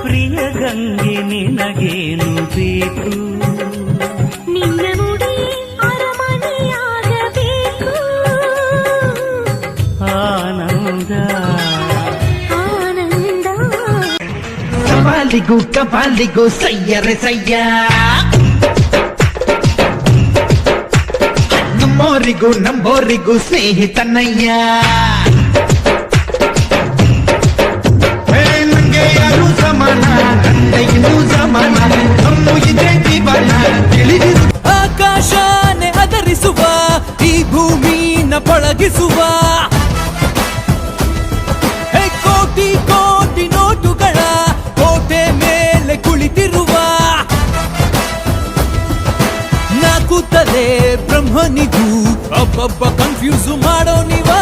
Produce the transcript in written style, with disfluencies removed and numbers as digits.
ಪ್ರಿಯ ಗಂಗೆ ನಿನಗೇನು ಬೇಕು ನಿನ್ನ ಮುಡಿ ಅರಮನೆಯಾಗಬೇಕು ಆನಂದ ಆನಂದ ಕಪಾಲಿಗೂ ಸಯ್ಯರೆ ಸಯ್ಯ ನಮ್ಮೋರಿಗೂ ಸ್ನೇಹಿತನಯ್ಯ ನಂಗೆ ಯಾರು ಸಮಾನ ತಂದೆಯೂ ಸಮಾನ ನಮ್ಮ ಇದೇ ಜೀವನ ತಿಳಿದಿರು ಆಕಾಶನೆ ಅದರಿಸುವ ಈ ಭೂಮಿನ ಪಳಗಿಸುವ ಕೋಟಿ ಕೋಟಿ ನೋಟುಗಳ ಕೋಟೆ ಮೇಲೆ ಕುಳಿತಿರುವ ನಾಕುತ್ತಲೇ ಬ್ರಹ್ಮನಿಗೂ ಒಬ್ಬೊಬ್ಬ ಕನ್ಫ್ಯೂಸ್ ಮಾಡೋ ನೀವಾ